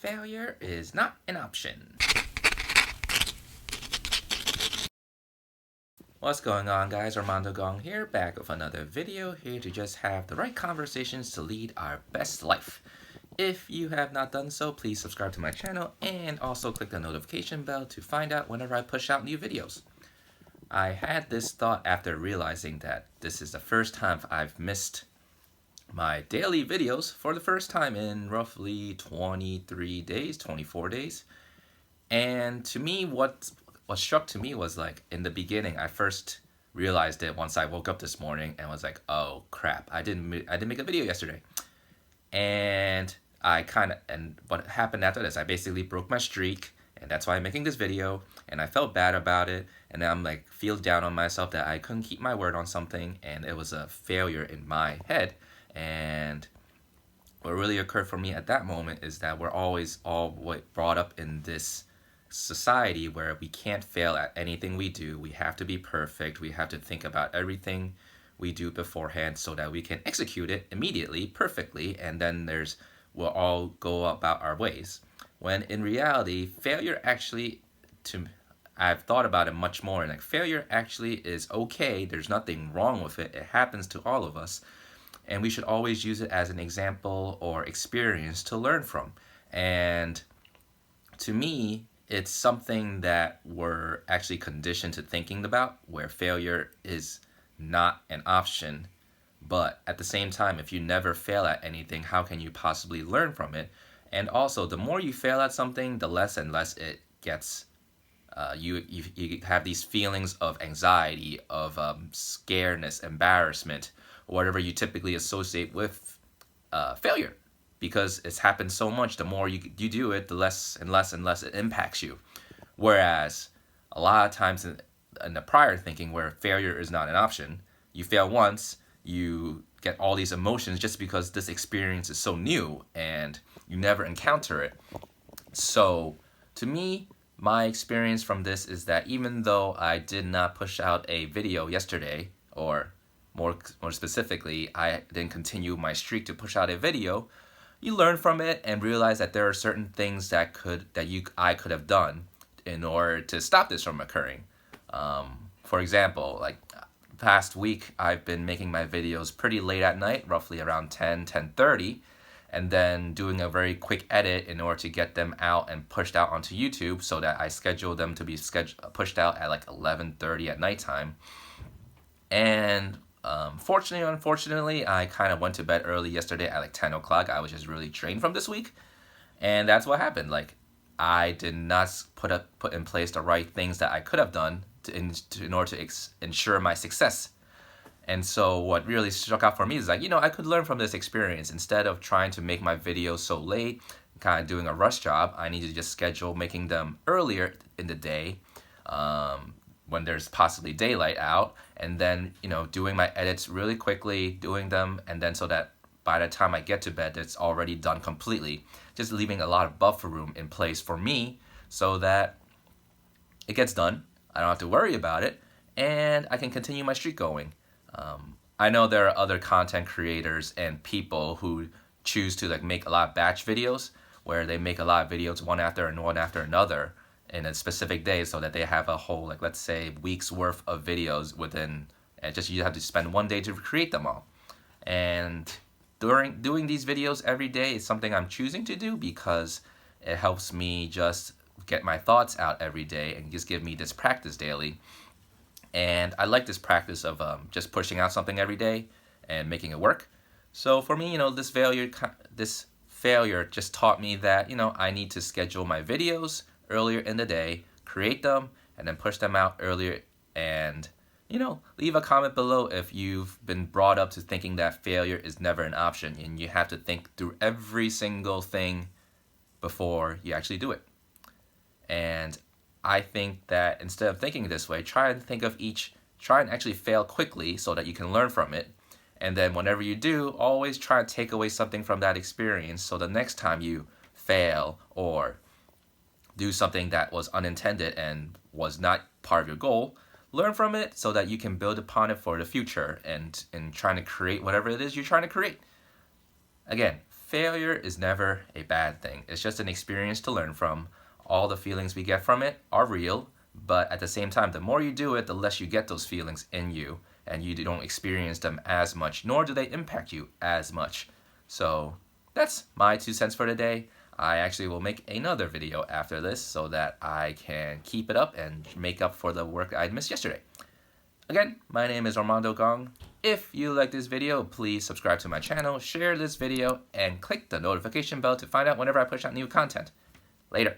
Failure is not an option. What's going on, guys? Armando Gong here, back with another video, here to just have the right conversations to lead our best life. If you have not done so, please subscribe to my channel and also click the notification bell to find out whenever I push out new videos. I had this thought after realizing that this is the first time I've missed my daily videos for the first time in roughly 23 days, 24 days. And to me, what struck to me was like in the beginning, I first realized it once I woke up this morning and was like, oh crap, I didn't make a video yesterday. And what happened after this, I basically broke my streak, and that's why I'm making this video, and I felt bad about it, and I'm like feel down on myself that I couldn't keep my word on something, and it was a failure in my head. And what really occurred for me at that moment is that we're always all brought up in this society where we can't fail at anything we do. We have to be perfect. We have to think about everything we do beforehand so that we can execute it immediately, perfectly, and then we'll all go about our ways. When in reality, failure actually, I've thought about it much more, and like failure actually is okay. There's nothing wrong with it. It happens to all of us. And we should always use it as an example or experience to learn from. And to me, it's something that we're actually conditioned to thinking about, where failure is not an option. But at the same time, if you never fail at anything, how can you possibly learn from it? And also, the more you fail at something, the less and less it gets. You have these feelings of anxiety, of scaredness, embarrassment, whatever you typically associate with failure, because it's happened so much. The more you do it, the less and less and less it impacts you. Whereas a lot of times in the prior thinking, where failure is not an option, you fail once, you get all these emotions just because this experience is so new and you never encounter it. So to me, my experience from this is that even though I did not push out a video yesterday, or more specifically, I didn't continue my streak to push out a video, you learn from it and realize that there are certain things that I could have done in order to stop this from occurring. For example, like past week, I've been making my videos pretty late at night, roughly around 10:30, and then doing a very quick edit in order to get them out and pushed out onto YouTube, so that I schedule them to be pushed out at like 11:30 at nighttime. And fortunately or unfortunately, I kind of went to bed early yesterday at like 10 o'clock. I was just really drained from this week. And that's what happened. Like, I did not put in place the right things that I could have done in order to ensure my success. And so what really struck out for me is like, I could learn from this experience. Instead of trying to make my videos so late, kind of doing a rush job, I need to just schedule making them earlier in the day, when there's possibly daylight out, and then doing my edits really quickly, doing them, and then so that by the time I get to bed, it's already done completely, just leaving a lot of buffer room in place for me so that it gets done, I don't have to worry about it, and I can continue my streak going. I know there are other content creators and people who choose to like make a lot of batch videos, where they make a lot of videos one after another in a specific day, so that they have a whole, like, let's say, week's worth of videos within, and just you have to spend one day to create them all. And doing these videos every day is something I'm choosing to do because it helps me just get my thoughts out every day and just give me this practice daily. And I like this practice of just pushing out something every day and making it work. So for me, this failure just taught me that I need to schedule my videos earlier in the day, create them, and then push them out earlier. And leave a comment below if you've been brought up to thinking that failure is never an option, and you have to think through every single thing before you actually do it. And I think that instead of thinking this way, try and actually fail quickly so that you can learn from it. And then whenever you do, always try and take away something from that experience, so the next time you fail or do something that was unintended and was not part of your goal, learn from it so that you can build upon it for the future and in trying to create whatever it is you're trying to create. Again, failure is never a bad thing. It's just an experience to learn from. All the feelings we get from it are real, but at the same time, the more you do it, the less you get those feelings in you, and you don't experience them as much, nor do they impact you as much. So that's my 2 cents for today. I actually will make another video after this so that I can keep it up and make up for the work I missed yesterday. Again, my name is Armando Gong. If you like this video, please subscribe to my channel, share this video, and click the notification bell to find out whenever I push out new content. Later.